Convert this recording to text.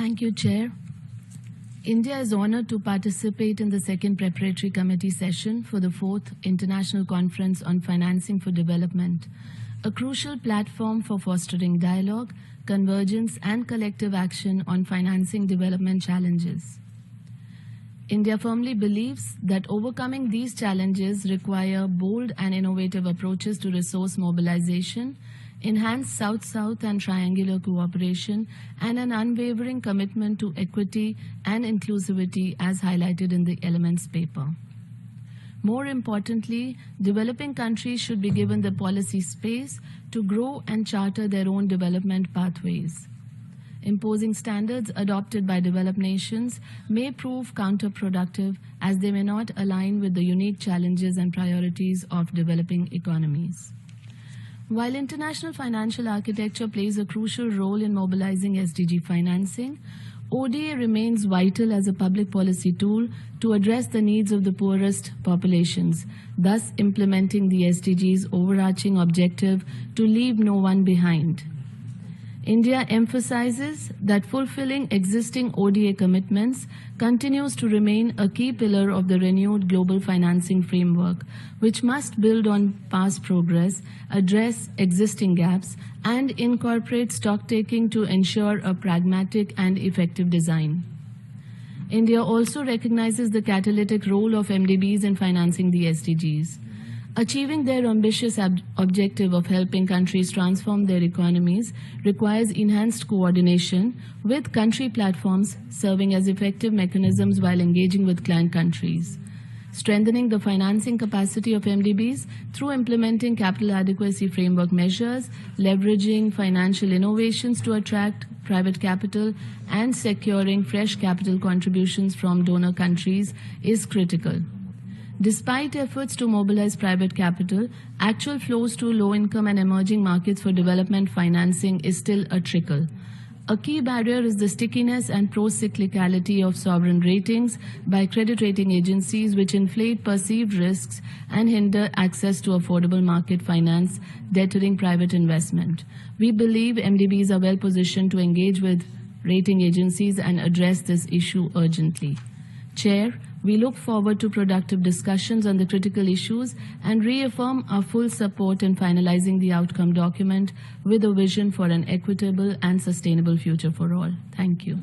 Thank you, Chair. India is honored to participate in the second preparatory committee session for the 4th International Conference on Financing for Development, a crucial platform for fostering dialogue, convergence, and collective action on financing development challenges. India firmly believes that overcoming these challenges require bold and innovative approaches to resource mobilization, enhanced South-South and triangular cooperation, and an unwavering commitment to equity and inclusivity as highlighted in the Elements paper. More importantly, developing countries should be given the policy space to grow and charter their own development pathways. Imposing standards adopted by developed nations may prove counterproductive as they may not align with the unique challenges and priorities of developing economies. While international financial architecture plays a crucial role in mobilizing SDG financing, ODA remains vital as a public policy tool to address the needs of the poorest populations, thus implementing the SDG's overarching objective to leave no one behind. India emphasizes that fulfilling existing ODA commitments continues to remain a key pillar of the renewed global financing framework, which must build on past progress, address existing gaps, and incorporate stocktaking to ensure a pragmatic and effective design. India also recognizes the catalytic role of MDBs in financing the SDGs. Achieving their ambitious objective of helping countries transform their economies requires enhanced coordination with country platforms serving as effective mechanisms while engaging with client countries. Strengthening the financing capacity of MDBs through implementing capital adequacy framework measures, leveraging financial innovations to attract private capital, and securing fresh capital contributions from donor countries is critical. Despite efforts to mobilize private capital, actual flows to low-income and emerging markets for development financing is still a trickle. A key barrier is the stickiness and pro-cyclicality of sovereign ratings by credit rating agencies, which inflate perceived risks and hinder access to affordable market finance, deterring private investment. We believe MDBs are well positioned to engage with rating agencies and address this issue urgently. Chair, we look forward to productive discussions on the critical issues and reaffirm our full support in finalizing the outcome document with a vision for an equitable and sustainable future for all. Thank you.